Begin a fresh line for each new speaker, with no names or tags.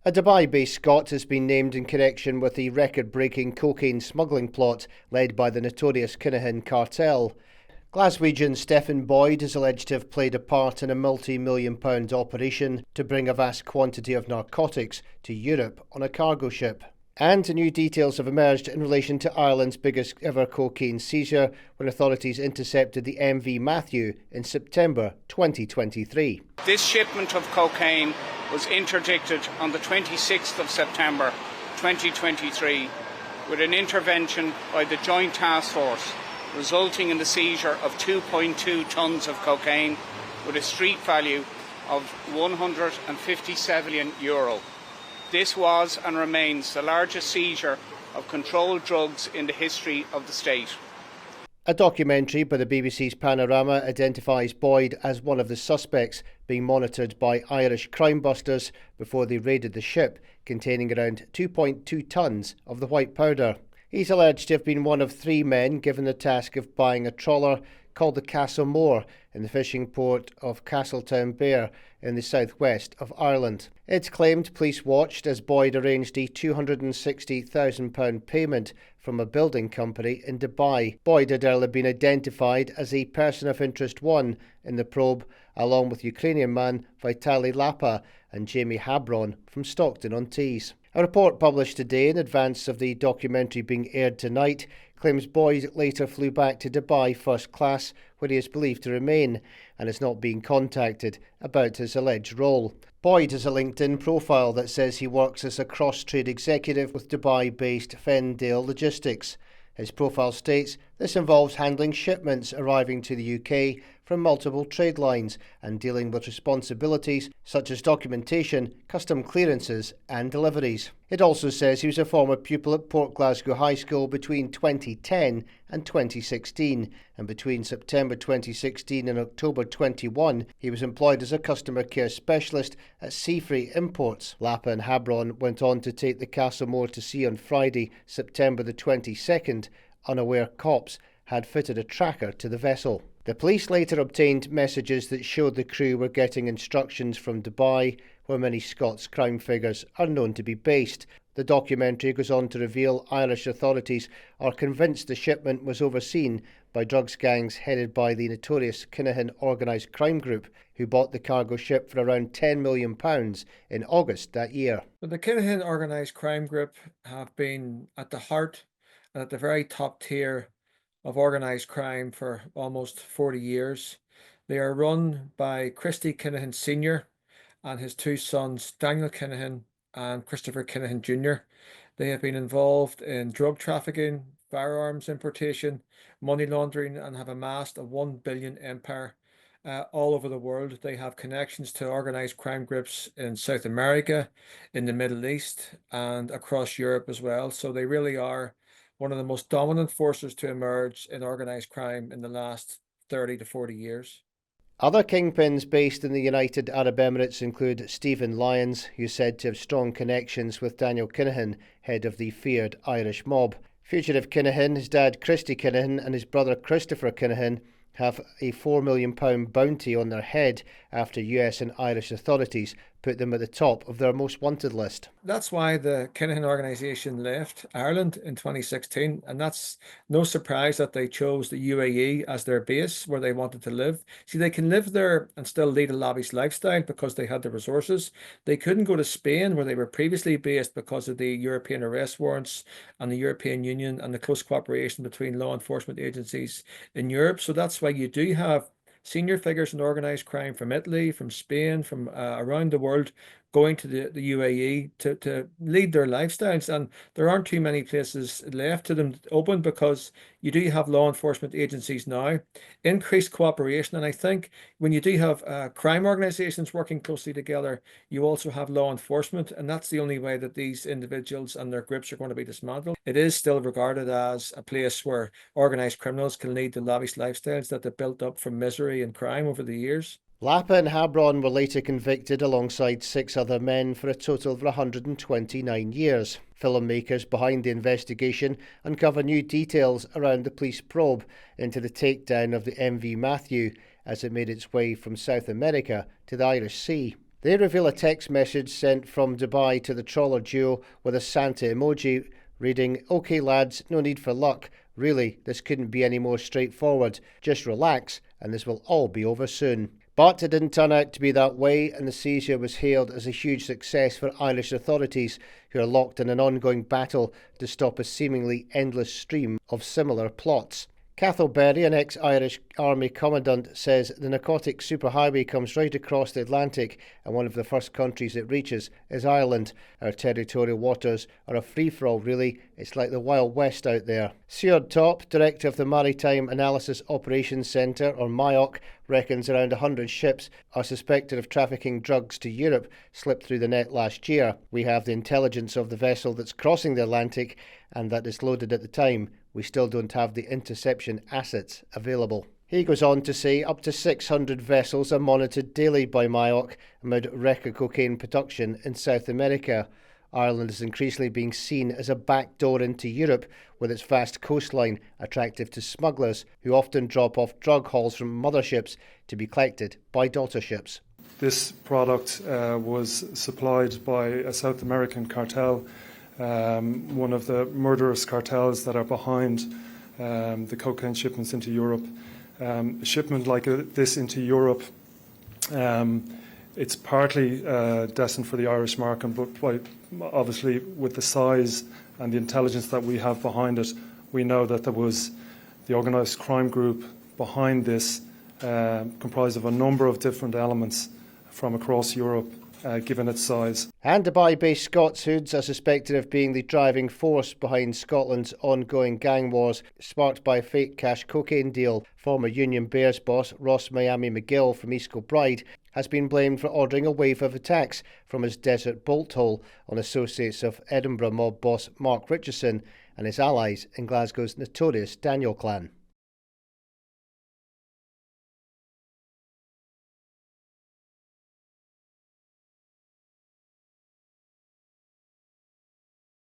A Dubai-based Scot has been named in connection with the record-breaking cocaine smuggling plot led by the notorious Kinahan cartel. Glaswegian Stefan Boyd is alleged to have played a part in a multi-million-pound operation to bring a vast quantity of narcotics to Europe on a cargo ship. And new details have emerged in relation to Ireland's biggest ever cocaine seizure when authorities intercepted the MV Matthew in September 2023.
This shipment of cocaine was interdicted on the 26th of September 2023 with an intervention by the Joint Task Force, resulting in the seizure of 2.2 tonnes of cocaine with a street value of €157 million. This was and remains the largest seizure of controlled drugs in the history of the state.
A documentary by the BBC's Panorama identifies Boyd as one of the suspects being monitored by Irish crime busters before they raided the ship containing around 2.2 tonnes of the white powder. He's alleged to have been one of three men given the task of buying a trawler called the Castlemore in the fishing port of Castletownbere in the southwest of Ireland. It's claimed police watched as Boyd arranged a £260,000 payment from a building company in Dubai. Boyd had earlier been identified as a person of interest one in the probe, along with Ukrainian man Vitaly Lapa and Jamie Habron from Stockton-on-Tees. A report published today in advance of the documentary being aired tonight claims Boyd later flew back to Dubai first class, where he is believed to remain, and is not being contacted about his alleged role. Boyd has a LinkedIn profile that says he works as a cross-trade executive with Dubai-based Fendale Logistics. His profile states this involves handling shipments arriving to the UK from multiple trade lines and dealing with responsibilities such as documentation, custom clearances and deliveries. It also says he was a former pupil at Port Glasgow High School between 2010 and 2016, and between September 2016 and October 21 he was employed as a customer care specialist at Seafree Imports. Lapa and Habron went on to take the Castlemore to sea on Friday, September the 22nd, unaware cops had fitted a tracker to the vessel. The police later obtained messages that showed the crew were getting instructions from Dubai, where many Scots crime figures are known to be based. The documentary goes on to reveal Irish authorities are convinced the shipment was overseen by drugs gangs headed by the notorious Kinahan organised crime group, who bought the cargo ship for around £10 million in August that year.
The Kinahan organised crime group have been at the heart and at the very top tier of organised crime for almost 40 years. They are run by Christy Kinahan Sr. and his two sons, Daniel Kinahan and Christopher Kinahan Jr. They have been involved in drug trafficking, firearms importation, money laundering, and have amassed a $1 billion empire all over the world. They have connections to organised crime groups in South America, in the Middle East, and across Europe as well. So they really are one of the most dominant forces to emerge in organised crime in the last 30 to 40 years.
Other kingpins based in the United Arab Emirates include Stephen Lyons, who's said to have strong connections with Daniel Kinahan, head of the feared Irish mob. Fugitive Kinahan, his dad Christy Kinahan and his brother Christopher Kinahan have a £4 million bounty on their head after US and Irish authorities put them at the top of their most wanted list.
That's why the Kinahan organisation left Ireland in 2016, and that's no surprise that they chose the UAE as their base where they wanted to live. See, they can live there and still lead a lavish lifestyle because they had the resources. They couldn't go to Spain where they were previously based because of the European arrest warrants and the European Union and the close cooperation between law enforcement agencies in Europe. So that's why you do have senior figures in organised crime from Italy, from Spain, from around the world going to the UAE to lead their lifestyles. And there aren't too many places left to them open because you do have law enforcement agencies now, increased cooperation. And I think when you do have crime organisations working closely together, you also have law enforcement. And that's the only way that these individuals and their groups are going to be dismantled. It is still regarded as a place where organised criminals can lead the lavish lifestyles that they've built up from misery and crime over the years.
Lapa and Habron were later convicted alongside 6 other men for a total of 129 years. Filmmakers behind the investigation uncover new details around the police probe into the takedown of the MV Matthew as it made its way from South America to the Irish Sea. They reveal a text message sent from Dubai to the trawler duo with a Santa emoji reading, "Okay lads, no need for luck. Really, this couldn't be any more straightforward. Just relax and this will all be over soon." But it didn't turn out to be that way, and the seizure was hailed as a huge success for Irish authorities, who are locked in an ongoing battle to stop a seemingly endless stream of similar plots. Cathal Berry, an ex-Irish Army commandant, says the narcotics superhighway comes right across the Atlantic, and one of the first countries it reaches is Ireland. Our territorial waters are a free-for-all, really. It's like the Wild West out there. Stuart Top, director of the Maritime Analysis Operations Centre, or MIOC, reckons around 100 ships are suspected of trafficking drugs to Europe slipped through the net last year. We have the intelligence of the vessel that's crossing the Atlantic and that is loaded at the time. We still don't have the interception assets available. He goes on to say up to 600 vessels are monitored daily by MIOC amid record cocaine production in South America. Ireland is increasingly being seen as a backdoor into Europe with its vast coastline, attractive to smugglers who often drop off drug hauls from motherships to be collected by daughter ships.
This product was supplied by a South American cartel, one of the murderous cartels that are behind the cocaine shipments into Europe. A shipment like this into Europe, it's partly destined for the Irish market, but obviously with the size and the intelligence that we have behind it, we know that there was the organised crime group behind this, comprised of a number of different elements from across Europe, given its size.
And Dubai-based Scots hoods are suspected of being the driving force behind Scotland's ongoing gang wars, sparked by a fake cash cocaine deal. Former Union Bears boss Ross Miami McGill from East Kilbride has been blamed for ordering a wave of attacks from his desert bolt hole on associates of Edinburgh mob boss Mark Richardson and his allies in Glasgow's notorious Daniel clan.